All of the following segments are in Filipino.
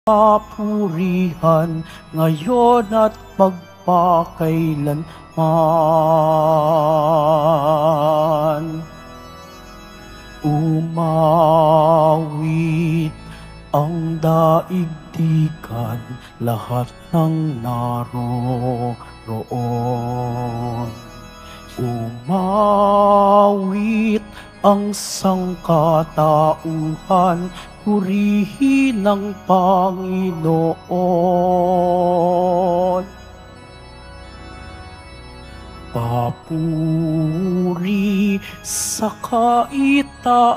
papurihan ngayon at magpakailanman. Umawit ang daigdigan, lahat ng naroroon. Umawit ang sangkatauhan, purihin ang Panginoon. Papuri sa kaitaasan,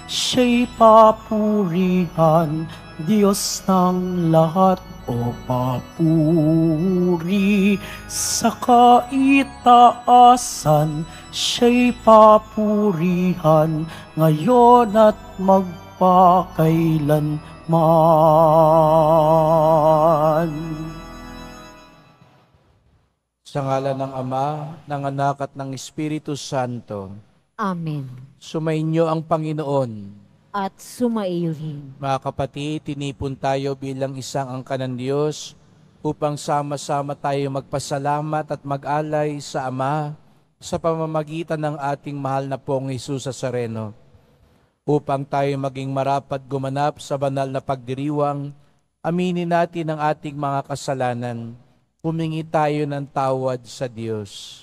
siya'y papurihan, Diyos ng lahat. O papuri sa kaitaasan, siya'y papurihan, ngayon at magpakailanman. Sa ngalan ng Ama, ng Anak at ng Espiritu Santo. Amen. Sumainyo ang Panginoon. At sumaiyo rin. Mga kapatid, tinipon tayo bilang isang angkan ng Diyos upang sama-sama tayo magpasalamat at mag-alay sa Ama sa pamamagitan ng ating mahal na Pong Jesus Nazareno, upang tayo maging marapat gumanap sa banal na pagdiriwang. Aminin natin ang ating mga kasalanan. Humingi tayo ng tawad sa Diyos.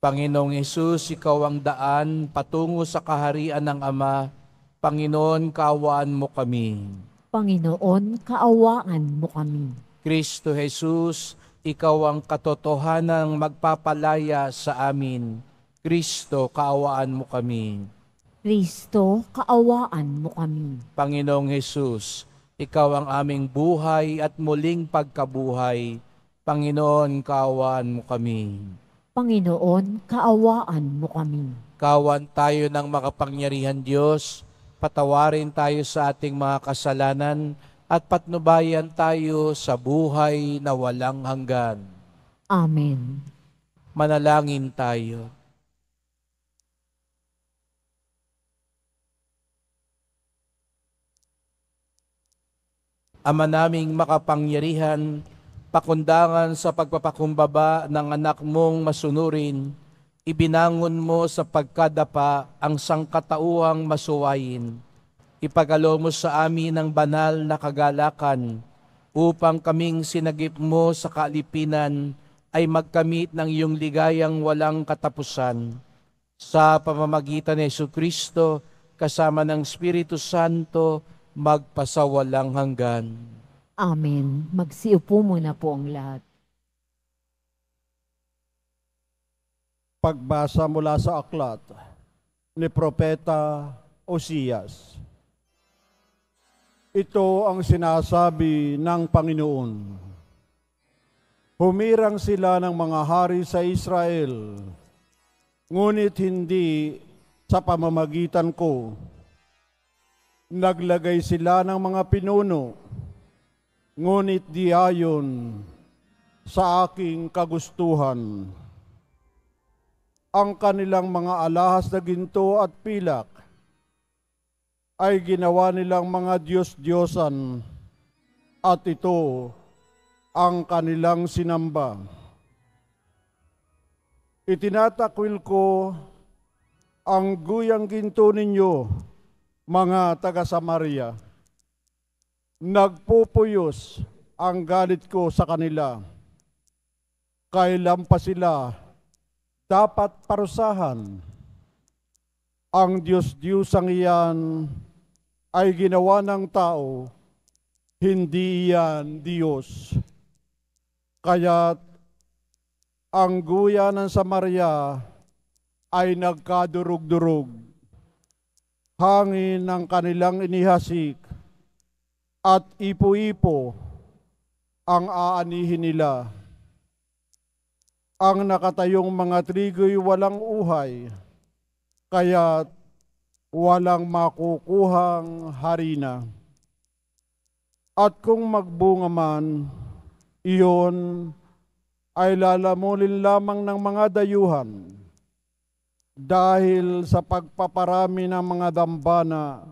Panginoong Hesus, Ikaw ang daan patungo sa kaharian ng Ama. Panginoon, kaawaan mo kami. Panginoon, kaawaan mo kami. Kristo Jesus, Ikaw ang katotohanang magpapalaya sa amin. Kristo, kaawaan mo kami. Kristo, kaawaan mo kami. Panginoong Hesus, Ikaw ang aming buhay at muling pagkabuhay. Panginoon, kaawaan mo kami. Panginoon, kaawaan mo kami. Kawan tayo ng makapangyarihan Diyos, patawarin tayo sa ating mga kasalanan at patnubayan tayo sa buhay na walang hanggan. Amen. Manalangin tayo. Ama naming makapangyarihan, pakundangan sa pagpapakumbaba ng anak mong masunurin, ibinangon mo sa pagkadapa ang sangkatauhang masuwayin. Ipagalo mo sa amin ang banal na kagalakan, upang kaming sinagip mo sa kaalipinan ay magkamit ng iyong ligayang walang katapusan. Sa pamamagitan ni Jesucristo, kasama ng Espiritu Santo, magpasawalang hanggan. Amen. Magsiupo muna po ang lahat. Pagbasa mula sa aklat ni Propeta Osias. Ito ang sinasabi ng Panginoon. Humirang sila ng mga hari sa Israel, ngunit hindi sa pamamagitan ko. Naglagay sila ng mga pinuno, ngunit di ayon sa aking kagustuhan. Ang kanilang mga alahas na ginto at pilak ay ginawa nilang mga Diyos-Diyosan, at ito ang kanilang sinamba. Itinatakwil ko ang guyang ginto ninyo, mga taga-Samaria. Nagpupuyos ang galit ko sa kanila. Kailan pa sila dapat parusahan? Ang Diyos-Diyosang iyan ay ginawa ng tao, hindi iyan Diyos. Kaya't ang guya ng Samaria ay nagkadurug-durug. Hangin ng kanilang inihasik at ipo-ipo ang aanihin nila. Ang nakatayong mga trigo'y walang uhay, kaya't walang makukuhang harina. At kung magbunga man, iyon ay lalamulin lamang ng mga dayuhan. Dahil sa pagpaparami ng mga dambana,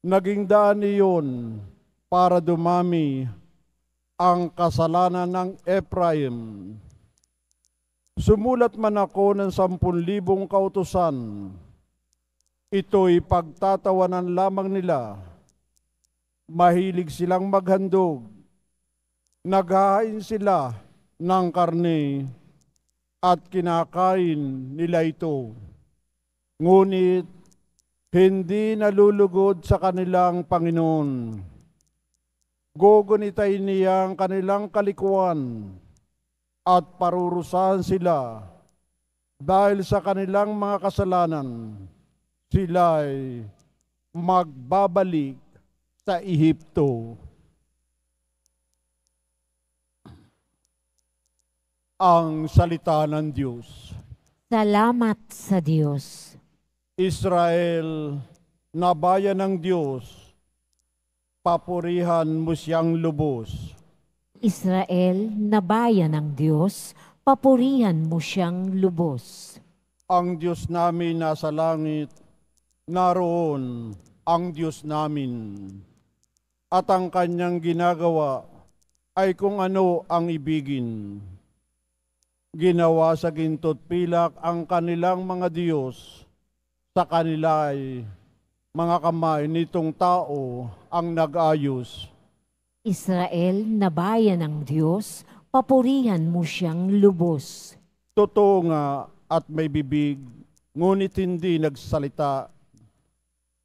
naging daan iyon para dumami ang kasalanan ng Ephraim. Sumulat man ako ng 10,000 kautusan, ito'y pagtatawanan lamang nila. Mahilig silang maghandog, naghahain sila ng karne at kinakain nila ito. Ngunit hindi nalulugod sa kanilang Panginoon. Gugunitay niya ang kanilang kalikuan at parurusahan sila dahil sa kanilang mga kasalanan. Sila'y magbabalik sa Ehipto. Ang salita ng Diyos. Salamat sa Diyos. Israel, na bayan ng Diyos, papurihan mo siyang lubos. Israel, na bayan ng Diyos, papurihan mo siyang lubos. Ang Diyos namin nasa langit, naroon ang Diyos namin. At ang kanyang ginagawa ay kung ano ang ibigin. Ginawa sa ginto't pilak ang kanilang mga Diyos, sa kanila ay mga kamay nitong tao ang nag-ayos. Israel, na bayan ng Diyos, papurihan mo siyang lubos. Totoo nga at may bibig, ngunit hindi nagsalita,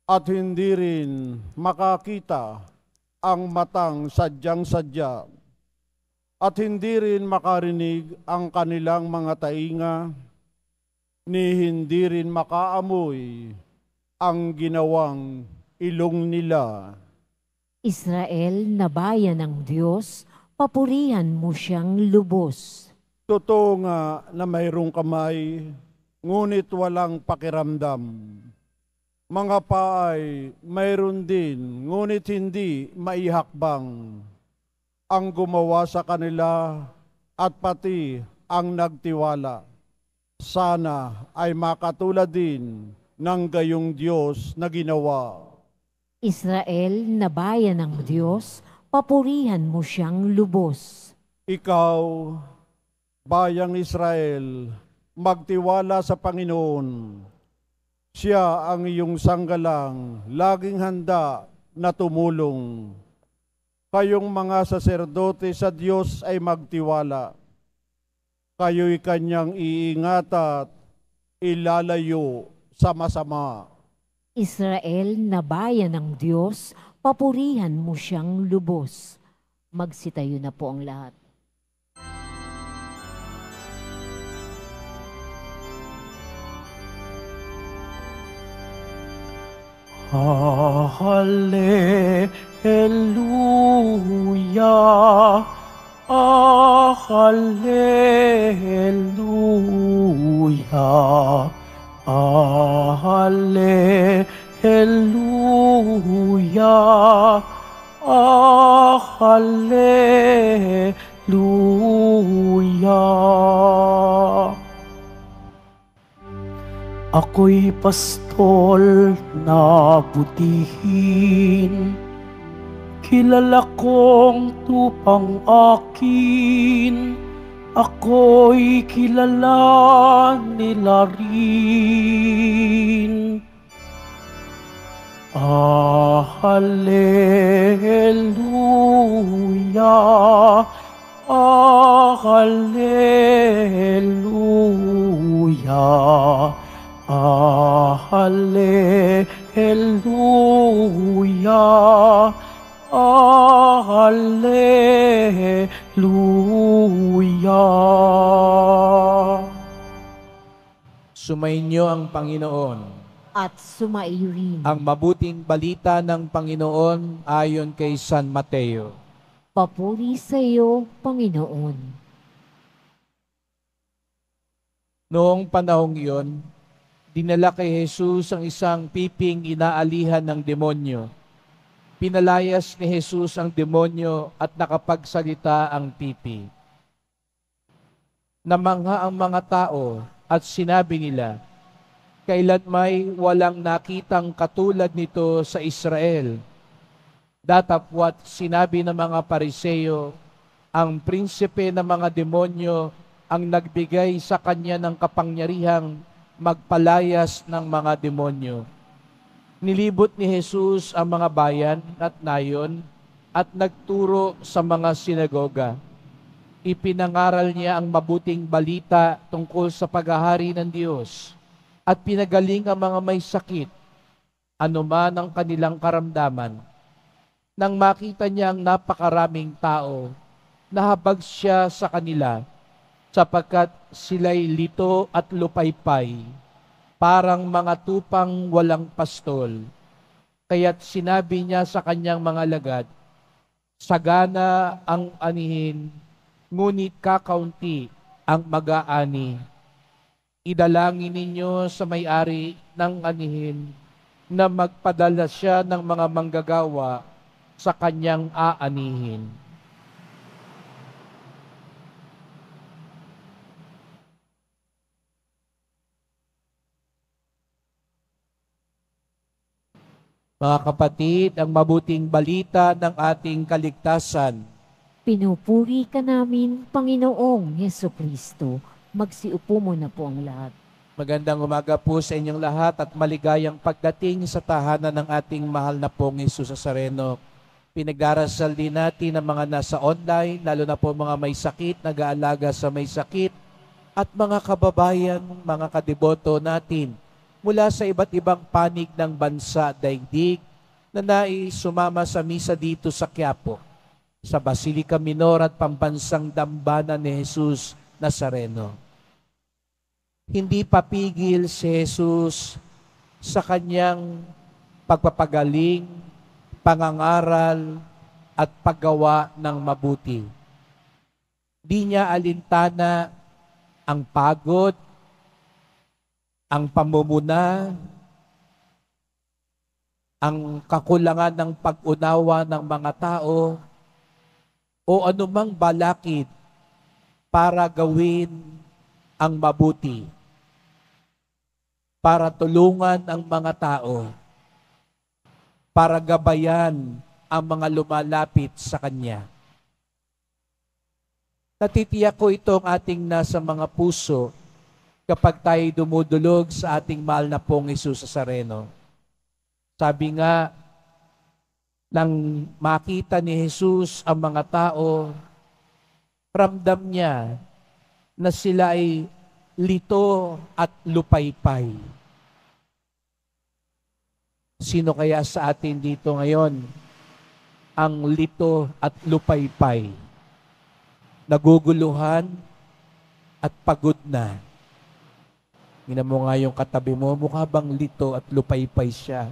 at hindi rin makakita ang matang sadyang-sadya, at hindi rin makarinig ang kanilang mga tainga, ni hindi rin makaamoy ang ginawang ilong nila. Israel, na bayan ng Diyos, papurihan mo siyang lubos. Totoo nga na mayroong kamay, ngunit walang pakiramdam. Mga paay mayroon din, ngunit hindi maihakbang. Ang gumawa sa kanila at pati ang nagtiwala. Sana ay makatulad din ng gayong Diyos na ginawa. Israel, na bayan ng Diyos, papurihan mo siyang lubos. Ikaw, bayang Israel, magtiwala sa Panginoon. Siya ang iyong sanggalang, laging handa na tumulong. Kayong mga saserdote sa Diyos ay magtiwala. Kayo'y kanyang iingat at ilalayo sa masama. Israel, na bayan ng Diyos, papurihan mo siyang lubos. Magsitayo na po ang lahat. Hallelujah, hallelujah, hallelujah, hallelujah. Ako'y pastol na butihin, kilala kong tupang akin, ako'y kilala nila rin. Hallelujah, hallelujah, hallelujah, hallelujah. Sumainyo ang Panginoon. At sumaiyo rin. Ang mabuting balita ng Panginoon ayon kay San Mateo. Papuri sa iyo, Panginoon. Noong panahong iyon, dinala kay Jesus ang isang piping inaalihan ng demonyo. Pinalayas ni Jesus ang demonyo at nakapagsalita ang pipi. Namangha ang mga tao at sinabi nila, Kailan may walang nakitang katulad nito sa Israel. Datapwat sinabi ng mga Pariseo, ang prinsipe ng mga demonyo ang nagbigay sa kanya ng kapangyarihang magpalayas ng mga demonyo. Nilibot ni Jesus ang mga bayan at nayon at nagturo sa mga sinagoga. Ipinangaral niya ang mabuting balita tungkol sa paghahari ng Diyos at pinagaling ang mga may sakit, anuman ang kanilang karamdaman. Nang makita niya ang napakaraming tao, nahabag siya sa kanila sapagkat sila'y lito at lupaypay, parang mga tupang walang pastol. Kaya't sinabi niya sa kanyang mga alagad, sagana ang anihin, ngunit kakaunti ang mag-aani. Idalangin ninyo sa may-ari ng anihin na magpadala siya ng mga manggagawa sa kanyang aanihin. Mga kapatid, ang mabuting balita ng ating kaligtasan. Pinupuri ka namin, Panginoong Jesucristo. Magsiupo mo na po ang lahat. Magandang umaga po sa inyong lahat at maligayang pagdating sa tahanan ng ating mahal na pong Jesus Nazareno. Pinagdarasal din natin ang mga nasa online, lalo na po mga may sakit, nag-aalaga sa may sakit, at mga kababayan, mga kadeboto natin mula sa iba't ibang panig ng bansa at daigdig na nais sumama sa misa dito sa Quiapo, sa Basilica Minor at Pambansang Dambana ni Jesus Nazareno. Hindi papigil si Jesus sa kanyang pagpapagaling, pangangaral, at paggawa ng mabuti. Di niya alintana ang pagod, ang pamumuna, ang kakulangan ng pag-unawa ng mga tao, o anumang balakid para gawin ang mabuti, para tulungan ang mga tao, para gabayan ang mga lumalapit sa Kanya. Natitiyak ko itong ating nasa mga puso kapag tayo dumudulog sa ating mahal na pong Jesus Nazareno. Sabi nga, nang makita ni Jesus ang mga tao, ramdam niya na sila ay lito at lupaypay. Sino kaya sa atin dito ngayon ang lito at lupaypay? Naguguluhan at pagod na. Tingnan mo nga yung katabi mo, mukha bang lito at lupaypay siya?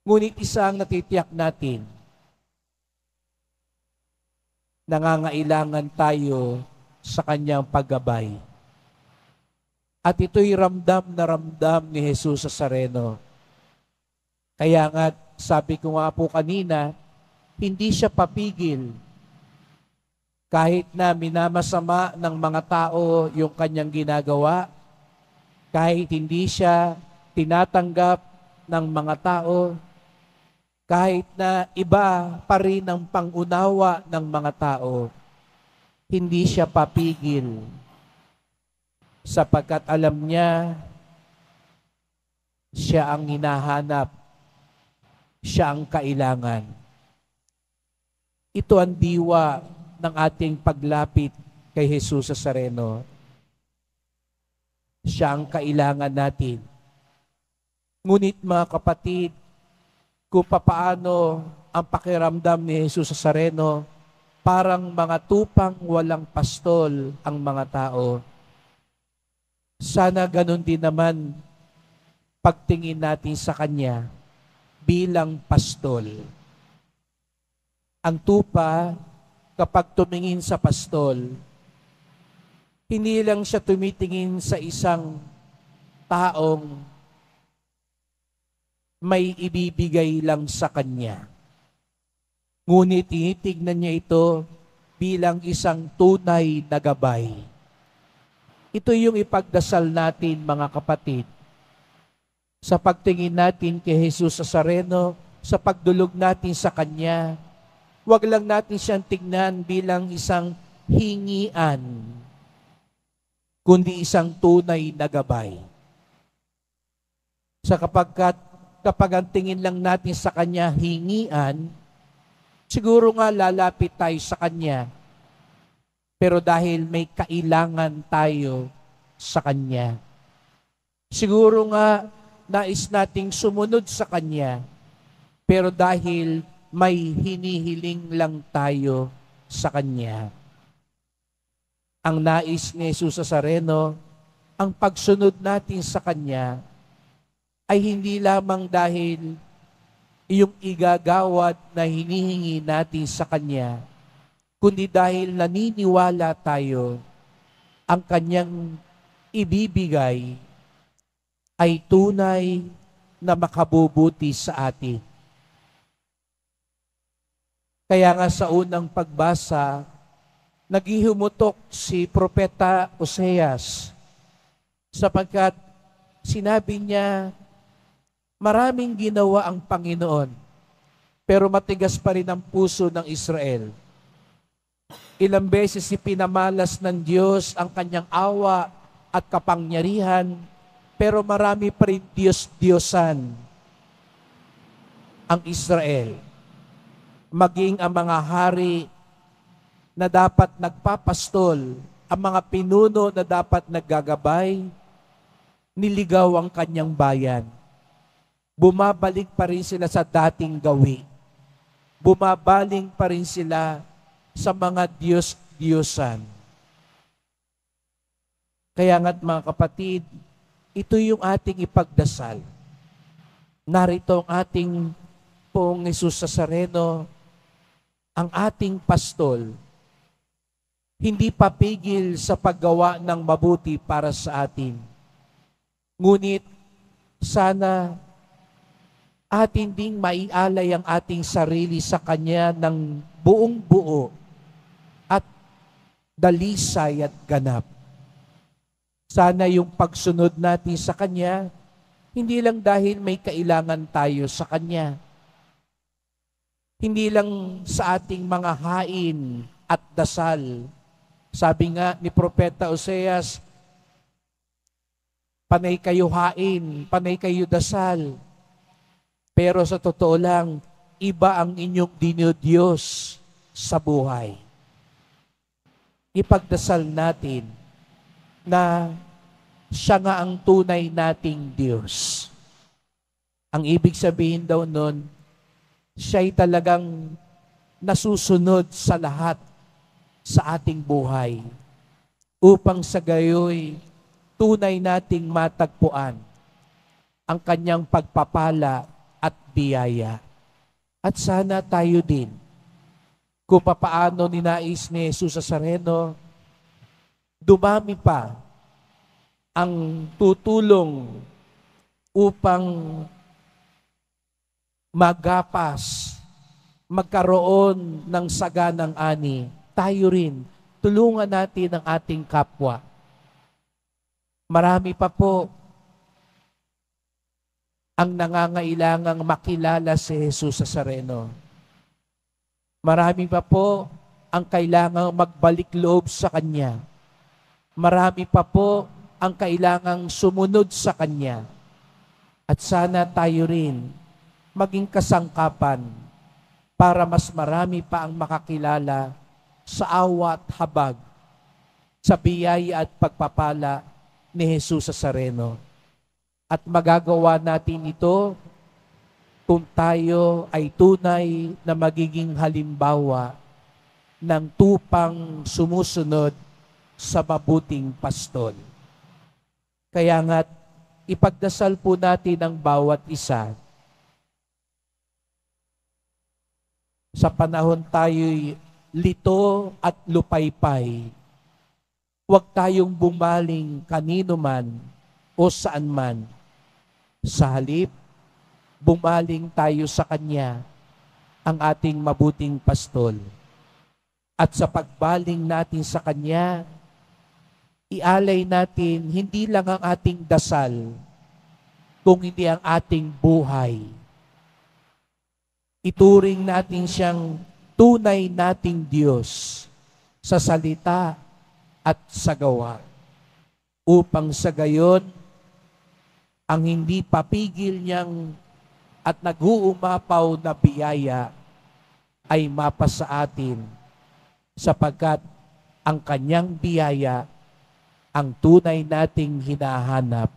Ngunit isang natitiyak natin, nangangailangan tayo sa kanyang paggabay. At ito'y ramdam na ramdam ni Jesus Nazareno. Kaya nga, sabi ko nga po kanina, hindi siya papigil. Kahit na minamasama ng mga tao yung kanyang ginagawa, kahit hindi siya tinatanggap ng mga tao, kahit na iba pa rin ang pangunawa ng mga tao, hindi siya papigil. Sapagkat alam niya, siya ang hinahanap, siya ang kailangan. Ito ang diwa ng ating paglapit kay Jesus Nazareno. Siya ang kailangan natin. Ngunit mga kapatid, kung papaano ang pakiramdam ni Jesus Nazareno, parang mga tupang walang pastol ang mga tao. Sana ganun din naman pagtingin natin sa Kanya bilang pastol. Ang tupa, kapag tumingin sa pastol, hindi lang siya tumitingin sa isang taong may ibibigay lang sa kanya. Ngunit tinitignan niya ito bilang isang tunay na gabay. Ito yung ipagdasal natin, mga kapatid, sa pagtingin natin kay Jesus Nazareno, sa pagdulog natin sa Kanya. Huwag lang natin siyang tignan bilang isang hingian, kundi isang tunay na gabay. Kapag ang tingin lang natin sa Kanya hingian, siguro nga lalapit tayo sa Kanya. Pero dahil may kailangan tayo sa Kanya, siguro nga nais nating sumunod sa Kanya, pero dahil may hinihiling lang tayo sa Kanya. Ang nais ni Jesus Nazareno, ang pagsunod natin sa Kanya, ay hindi lamang dahil yung igagawad na hinihingi natin sa Kanya, kundi dahil naniniwala tayo ang Kanyang ibibigay ay tunay na makabubuti sa atin. Kaya nga sa unang pagbasa, naghihumutok si Propeta Oseas sapagkat sinabi niya, maraming ginawa ang Panginoon, pero matigas pa rin ang puso ng Israel. Ilang beses ipinamalas ng Diyos ang Kanyang awa at kapangyarihan, pero marami pa rin Diyos-Diyosan ang Israel. Maging ang mga hari na dapat nagpapastol, ang mga pinuno na dapat naggagabay, niligaw ang Kanyang bayan. Bumabalik pa rin sila sa dating gawi. Bumabaling pa rin sila sa mga Diyos-Diyosan. Kaya nga't mga kapatid, ito yung ating ipagdasal. Narito ang ating Poong Jesus Nazareno, ang ating pastol, hindi papigil sa paggawa ng mabuti para sa atin. Ngunit sana atin ding maialay ang ating sarili sa Kanya ng buong buo at dalisay at ganap. Sana yung pagsunod natin sa Kanya, hindi lang dahil may kailangan tayo sa Kanya. Hindi lang sa ating mga hain at dasal. Sabi nga ni Propeta Oseas, panay kayo hain, panay kayo dasal. Pero sa totoo lang, iba ang inyong dinodiyos sa buhay. Ipagdasal natin na siya nga ang tunay nating Diyos. Ang ibig sabihin daw nun, siya'y talagang nasusunod sa lahat sa ating buhay upang sa gayoy tunay nating matagpuan ang Kanyang pagpapala at biyaya. At sana tayo din, kung papaano ninais ni Jesus Nazareno, dumami pa ang tutulong upang magapas, magkaroon ng saganang ani. Tayo rin, tulungan natin ang ating kapwa. Marami pa po ang nangangailangang makilala si Jesus Nazareno. Marami pa po ang kailangang magbalik loob sa Kanya. Marami pa po ang kailangang sumunod sa Kanya. At sana tayo rin maging kasangkapan para mas marami pa ang makakilala sa awa at habag, sa biyaya at pagpapala ni Jesus Nazareno. At magagawa natin ito kung tayo ay tunay na magiging halimbawa ng tupang sumusunod sa mabuting pastol. Kaya nga't ipagdasal po natin ang bawat isa. Sa panahon tayo'y lito at lupaypay, huwag tayong bumaling kanino man o saan man. Sa halip, bumaling tayo sa Kanya, ang ating mabuting pastol. At sa pagbaling natin sa Kanya, Ialay natin hindi lang ang ating dasal, kung hindi ang ating buhay. Ituring natin siyang tunay nating Diyos sa salita at sa gawa, upang sa gayon, ang hindi papigil niyang at nag-uumapaw na biyaya ay mapasa atin, sapagkat ang kanyang biyaya ang tunay nating hinahanap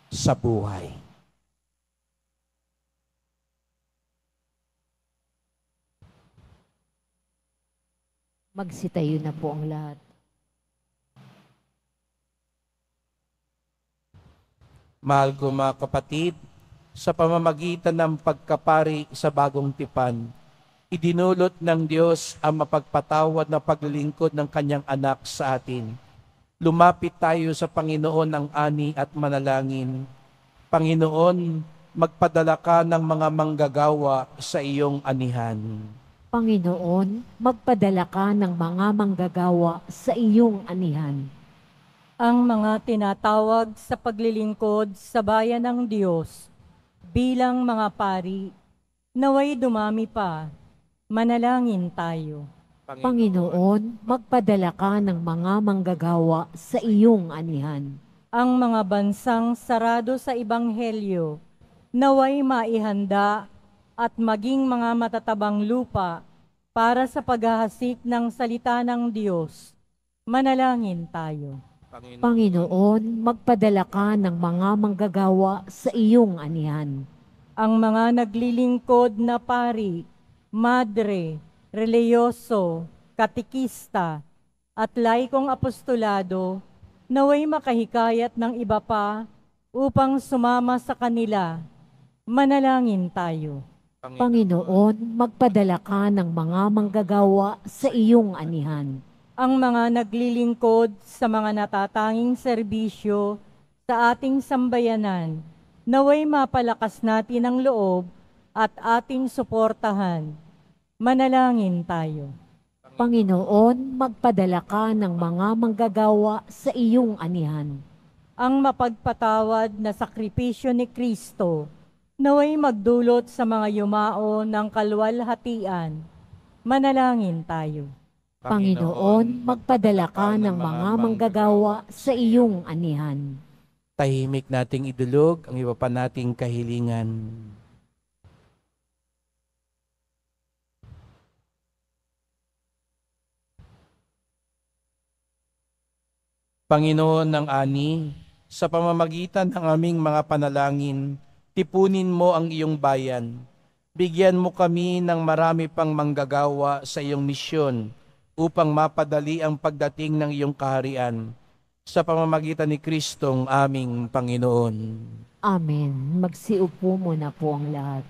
sa buhay. Magsitayo na po ang lahat. Mahal ko mga kapatid, sa pamamagitan ng pagkapari sa bagong tipan, idinulot ng Diyos ang mapagpatawad na paglilingkod ng kanyang anak sa atin. Lumapit tayo sa Panginoon ng ani at manalangin. Panginoon, magpadala ka ng mga manggagawa sa iyong anihan. Panginoon, magpadala ka ng mga manggagawa sa iyong anihan. Ang mga tinatawag sa paglilingkod sa bayan ng Diyos bilang mga pari, naway dumami pa. Manalangin tayo. Panginoon, magpadala ka ng mga manggagawa sa iyong anihan. Ang mga bansang sarado sa Ebanghelyo, naway maihanda at maging mga matatabang lupa para sa paghahasik ng salita ng Diyos. Manalangin tayo. Panginoon, magpadala ka ng mga manggagawa sa iyong anihan. Ang mga naglilingkod na pari, madre, reliyoso, katikista, at laikong apostolado, naway makahikayat ng iba pa upang sumama sa kanila. Manalangin tayo. Panginoon, magpadala ka ng mga manggagawa sa iyong anihan. Ang mga naglilingkod sa mga natatanging serbisyo sa ating sambayanan, naway mapalakas natin ang loob at ating suportahan. Manalangin tayo. Panginoon, magpadala ka ng mga manggagawa sa iyong anihan. Ang mapagpatawad na sakripisyo ni Kristo, naway magdulot sa mga yumao ng kalwalhatian. Manalangin tayo. Panginoon, magpadala ka ng mga manggagawa sa iyong anihan. Tahimik nating idulog ang iba pa nating kahilingan. Panginoon ng ani, sa pamamagitan ng aming mga panalangin, tipunin mo ang iyong bayan. Bigyan mo kami ng marami pang manggagawa sa iyong misyon upang mapadali ang pagdating ng iyong kaharian. Sa pamamagitan ni Kristong aming Panginoon. Amen. Magsiupo muna po ang lahat.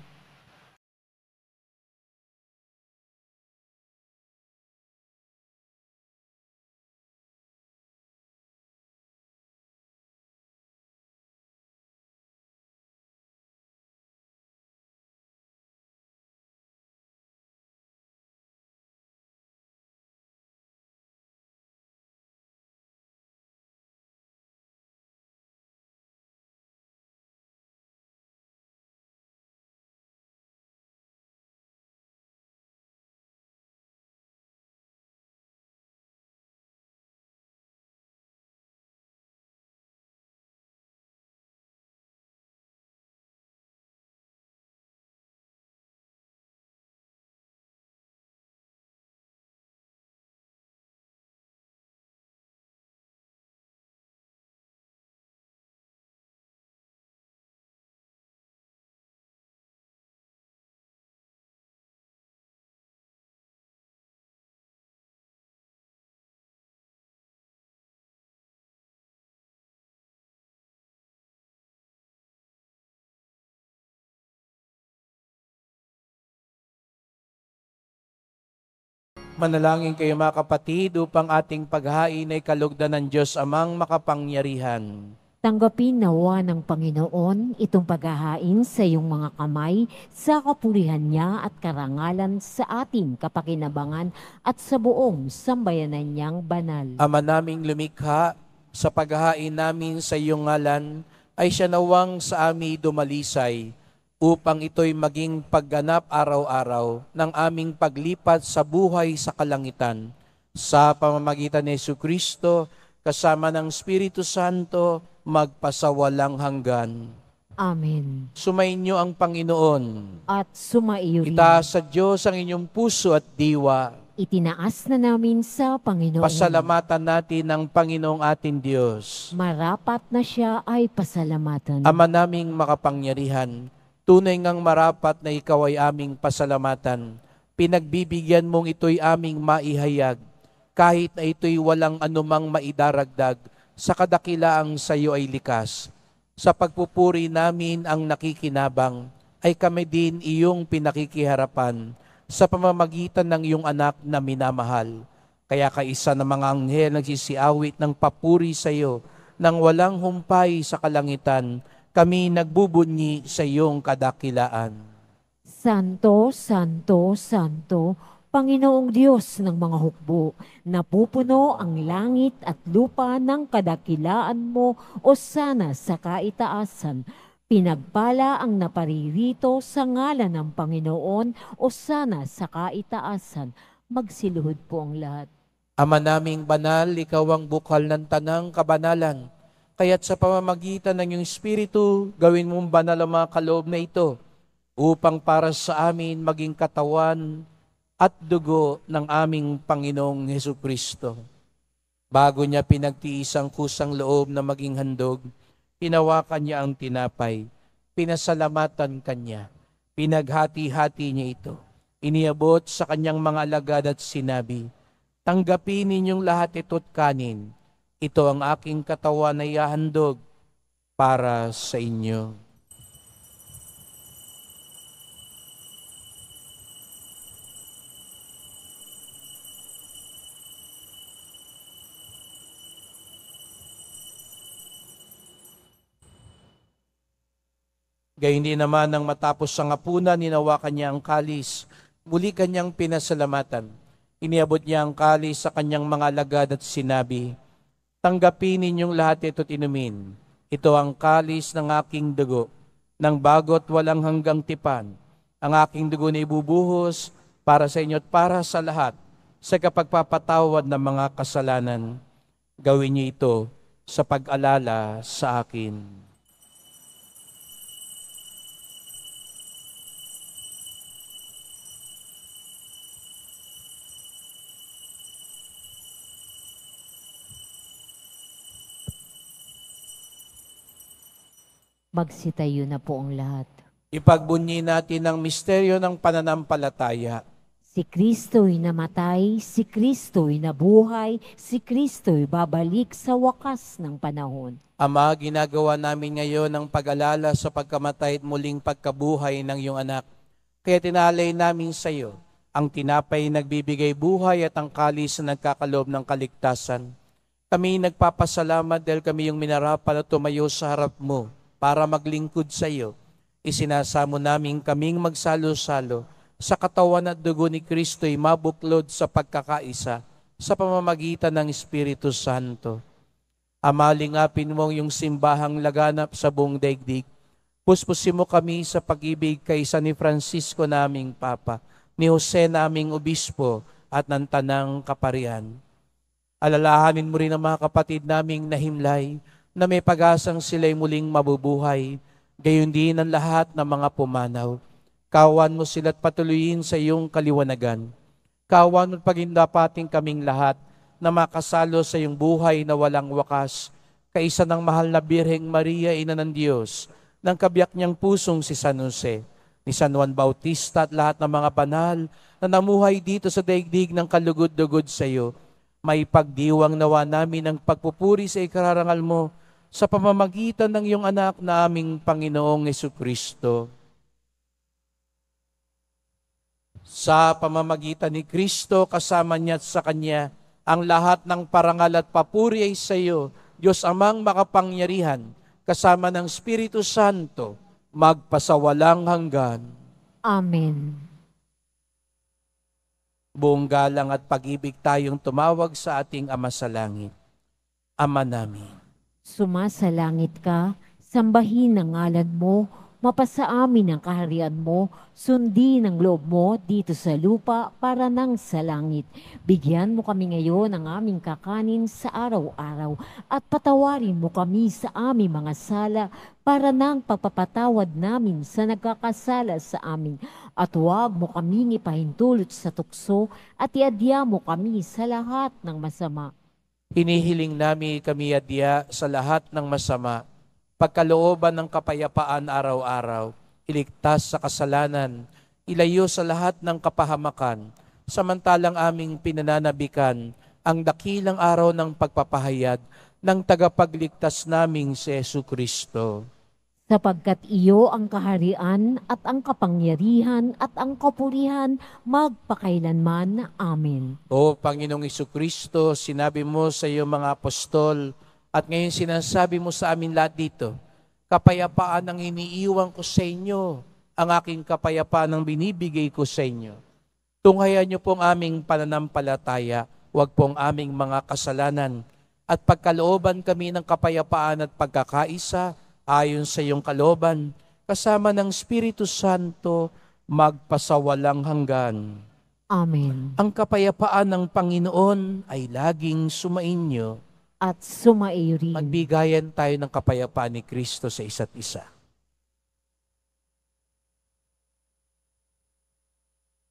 Manalangin kayo mga kapatid upang ating paghain ay kalugdan ng Diyos amang makapangyarihan. Tanggapin nawa ng Panginoon itong paghahain sa iyong mga kamay sa kapurihan niya at karangalan sa ating kapakinabangan at sa buong sambayanan niyang banal. Ama naming lumikha, Sa paghahain namin sa iyong ngalan, ay siya nawang sa amin dumalisay, upang ito'y maging pagganap araw-araw ng aming paglipat sa buhay sa kalangitan. Sa pamamagitan ni Jesucristo, kasama ng Espiritu Santo, magpasawalang hanggan. Amen. Sumainyo ang Panginoon. At sumaiyo rin. Itaas sa Diyos ang inyong puso at diwa. Itinaas na namin sa Panginoon. Pasalamatan natin ang Panginoong ating Diyos. Marapat na siya ay pasalamatan. Ama naming makapangyarihan, tunay ngang marapat na ikaw ay aming pasalamatan. Pinagbibigyan mong ito'y aming maihayag, kahit na ito'y walang anumang maidaragdag, sa kadakilaang sa iyo ay likas. Sa pagpupuri namin ang nakikinabang, ay kami din iyong pinakikiharapan sa pamamagitan ng iyong anak na minamahal. Kaya kaisa ng mga anghel nagsisiawit ng papuri sa iyo, nang walang humpay sa kalangitan, kami nagbubunyi sa iyong kadakilaan. Santo, Santo, Santo, Panginoong Diyos ng mga hukbo, napupuno ang langit at lupa ng kadakilaan mo o sana sa kaitaasan. Pinagpala ang naparirito sa ngalan ng Panginoon o sana sa kaitaasan. Magsiluhod po ang lahat. Ama naming banal, ikaw ang bukal ng tanang kabanalan. Kaya't sa pamamagitan ng iyong Espiritu, gawin mong banal ang mga kaloob na ito, upang para sa amin maging katawan at dugo ng aming Panginoong Hesukristo. Bago niya pinagtiis ang kusang loob na maging handog, hinawakan niya ang tinapay, pinasalamatan kanya, pinaghati-hati niya ito, iniabot sa kanyang mga alagad at sinabi, "Tanggapin ninyong lahat ito't kanin, ito ang aking katawan na ihahandog para sa inyo." Gayun din naman nang matapos ang hapunan, hinawakan niya ang kalis. Muli kanyang pinasalamatan. Iniabot niya ang kalis sa kanyang mga alagad at sinabi, "Tanggapin ninyong lahat ito't inumin. Ito ang kalis ng aking dugo, ng bago't walang hanggang tipan. Ang aking dugo na ibubuhos para sa inyo at para sa lahat, sa kapagpapatawad ng mga kasalanan. Gawin niyo ito sa pag-alala sa akin." Magsitayo na po ang lahat. Ipagbunyi natin ang misteryo ng pananampalataya. Si Kristo'y namatay, si Kristo'y nabuhay, si Kristo'y babalik sa wakas ng panahon. Ama, ginagawa namin ngayon ang pag-alala sa pagkamatay at muling pagkabuhay ng iyong anak. Kaya tinalay namin sa iyo ang tinapay nagbibigay buhay at ang kalis na nagkakaloob ng kaligtasan. Kami nagpapasalamat dahil kami yung minarapan at tumayo sa harap mo para maglingkod sa iyo. Isinasamo namin kaming magsalo-salo sa katawan at dugo ni Kristo'y mabuklod sa pagkakaisa sa pamamagitan ng Espiritu Santo. Ama, lingapin mo yung simbahang laganap sa buong daigdig. Puspusin mo kami sa pag-ibig kay San ni Francisco naming Papa, ni Jose naming Obispo at ng Tanang Kaparian. Alalahanin mo rin ang mga kapatid naming nahimlay na may pag-asang sila'y muling mabubuhay, gayon din ang lahat ng mga pumanaw. Kawan mo sila't patuloyin sa iyong kaliwanagan. Kawan mo't pagindapating kaming lahat na makasalo sa iyong buhay na walang wakas, kaisa ng mahal na Birheng Maria, Ina ng Diyos, ng kabiyak niyang pusong si San Jose, ni San Juan Bautista at lahat ng mga banal na namuhay dito sa daigdig ng kalugod-dugod sa iyo. May pagdiwang nawa namin ang pagpupuri sa ikararangal mo sa pamamagitan ng iyong anak na aming Panginoong Jesucristo. Sa pamamagitan ni Kristo, kasama niya at sa Kanya, ang lahat ng parangal at papuri ay sa iyo, Diyos Amang makapangyarihan, kasama ng Espiritu Santo, magpasawalang hanggan. Amen. Buong galang at pag-ibig tayong tumawag sa ating Ama sa Langit. Ama namin, Sumasalangit ka, sambahin ang ngalan mo, mapasa amin ang kaharian mo, sundin ang loob mo dito sa lupa para nang sa langit. Bigyan mo kami ngayon ng aming kakanin sa araw-araw at patawarin mo kami sa aming mga sala para nang pagpapatawad namin sa nagkakasala sa amin. At huwag mo kaming ipahintulot sa tukso at iadya mo kami sa lahat ng masama. hinihiling namin kami adya sa lahat ng masama, pagkalooban ng kapayapaan araw-araw, iligtas sa kasalanan, ilayo sa lahat ng kapahamakan, samantalang aming pinananabikan ang dakilang araw ng pagpapahayag ng tagapagligtas naming si Jesucristo. Sapagkat iyo ang kaharian at ang kapangyarihan at ang kapurihan magpakailanman. Amen. O Panginoong Jesucristo, sinabi mo sa iyong mga apostol at ngayon sinasabi mo sa amin lahat dito, kapayapaan ang iniiwan ko sa inyo, ang aking kapayapaan ang binibigay ko sa inyo. Tunghayan niyo pong aming pananampalataya, huwag pong aming mga kasalanan, at pagkalooban kami ng kapayapaan at pagkakaisa, ayon sa iyong kalooban, kasama ng Espiritu Santo, magpasawalang hanggan. Amen. Ang kapayapaan ng Panginoon ay laging sumainyo. At sumaiyo rin. Magbigayan tayo ng kapayapaan ni Kristo sa isa't isa.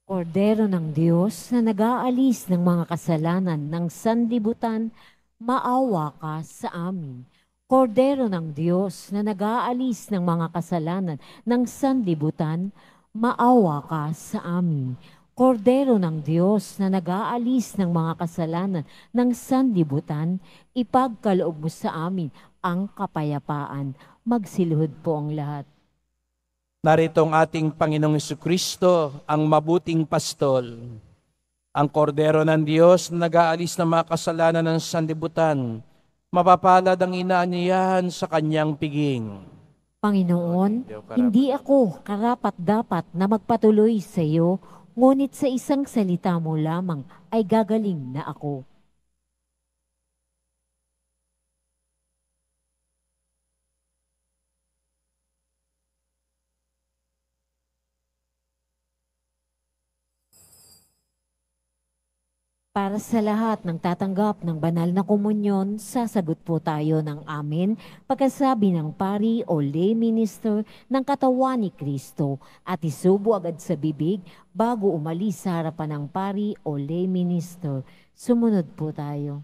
Kordero ng Diyos na nag-aalis ng mga kasalanan ng sanlibutan, maawa ka sa amin. Kordero ng Diyos na nag-aalis ng mga kasalanan ng sanlibutan, maawa ka sa amin. Kordero ng Diyos na nag-aalis ng mga kasalanan ng sanlibutan, ipagkaloob mo sa amin ang kapayapaan. Magsiluhod po ang lahat. Narito ang ating Panginoong Jesucristo, ang mabuting pastol. Ang kordero ng Diyos na nag-aalis ng mga kasalanan ng sanlibutan, mapapalad ang inaanyayahan sa kanyang piging. Panginoon, hindi ako karapat-dapat na magpatuloy sa iyo, ngunit sa isang salita mo lamang ay gagaling na ako. Para sa lahat ng tatanggap ng banal na komunyon, sasagot po tayo ng amen pagkasabi ng pari o lay minister ng katawan ni Kristo at isubo agad sa bibig bago umalis sa harapan ng pari o lay minister. Sumunod po tayo.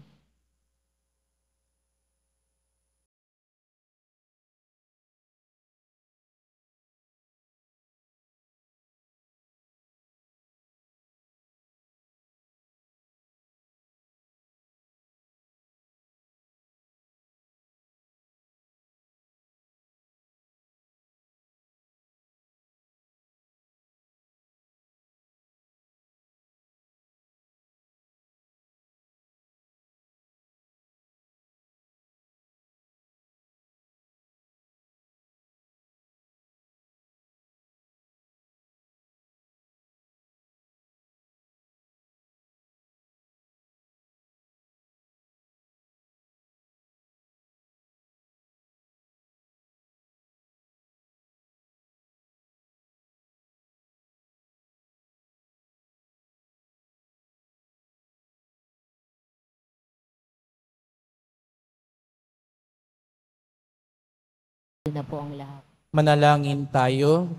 Yun na po ang lahat. Manalangin tayo.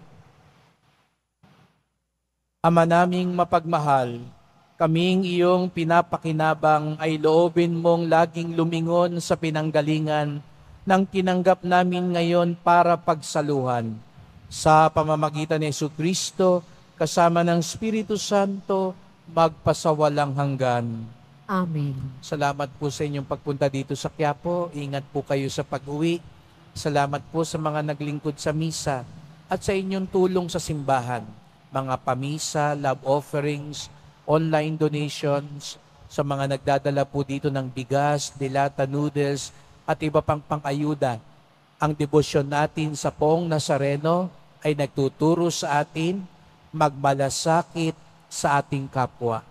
Ama naming mapagmahal, kaming iyong pinapakinabang ay loobin mong laging lumingon sa pinanggalingan ng tinanggap namin ngayon para pagsaluhan. Sa pamamagitan ni Jesucristo, kasama ng Espiritu Santo, magpasawalang hanggan. Amen. Salamat po sa inyong pagpunta dito sa Quiapo. Ingat po kayo sa pag-uwi. Salamat po sa mga naglingkod sa misa at sa inyong tulong sa simbahan. Mga pamisa, love offerings, online donations, sa mga nagdadala po dito ng bigas, dilata, noodles, at iba pang pang-ayuda. Ang debosyon natin sa Poong Nazareno ay nagtuturo sa atin magmalasakit sa ating kapwa.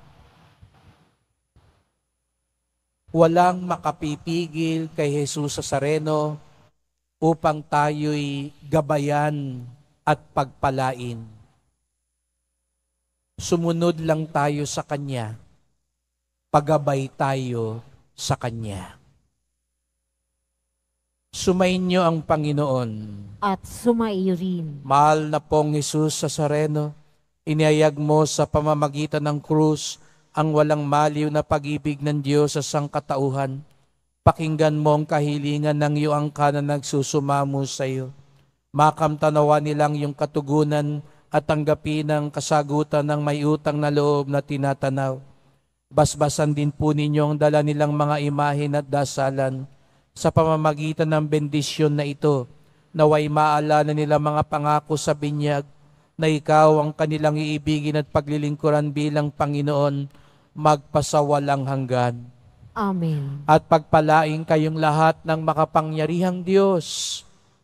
walang makapipigil kay Jesus Nazareno upang tayo'y gabayan at pagpalain. Sumunod lang tayo sa Kanya, pagabay tayo sa Kanya. Sumainyo ang Panginoon. At sumaiyo rin. Mahal na pong Jesus Nazareno, inihayag mo sa pamamagitan ng krus ang walang maliw na pag-ibig ng Diyos sa sangkatauhan. Pakinggan mo ang kahilingan ng iyong angka na nagsusumamo sa iyo. Makamtanawa nilang yung katugunan at tanggapin ang kasagutan ng may utang na loob na tinatanaw. Basbasan din po ninyo ang dala nilang mga imahin at dasalan sa pamamagitan ng bendisyon na ito. Naway maalala nila mga pangako sa binyag na ikaw ang kanilang iibigin at paglilingkuran bilang Panginoon magpasawalang hanggan. Amen. At pagpalain kayong lahat ng makapangyarihang Diyos,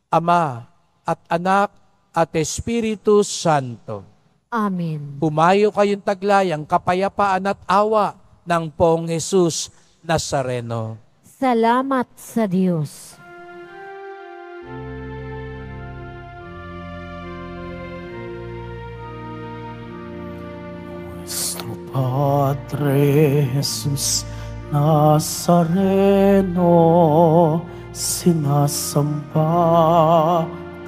Ama at Anak at Espiritu Santo. Amen. Humayo kayong taglayang kapayapaan at awa ng Poong Jesus Nazareno. Salamat sa Diyos. Nuestro Padre Jesus Nazareno, sinasamba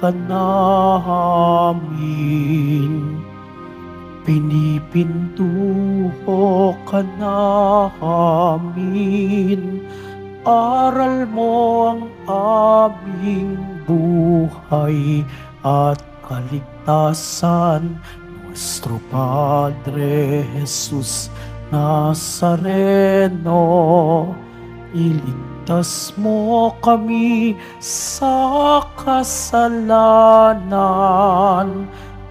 ka namin. Pinipintuho ka namin. Aral mo ang aming buhay at kaligtasan. Nuestro Padre Jesus Nazareno, iligtas mo kami sa kasalanan.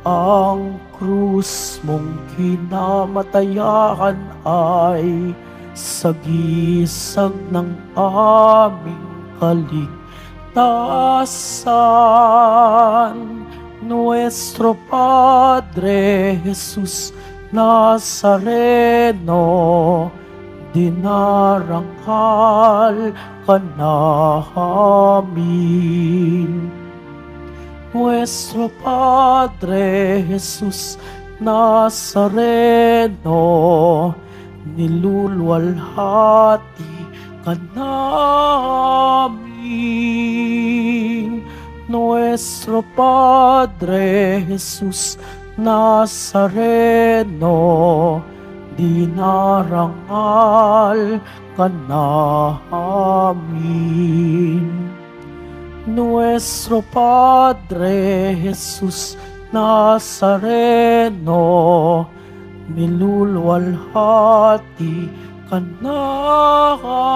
Ang krus mong kinamatayan ay sagisag ng aming kaligtasan. Nuestro Padre Jesus Nazareno, dinarangal ka namin. Nuestro Padre Jesus Nazareno, niluluwalhati ka namin. Nuestro Padre Jesus Nazareno, dinarangal ka namin. Nuestro Padre Jesus Nazareno, niluluwalhati ka namin.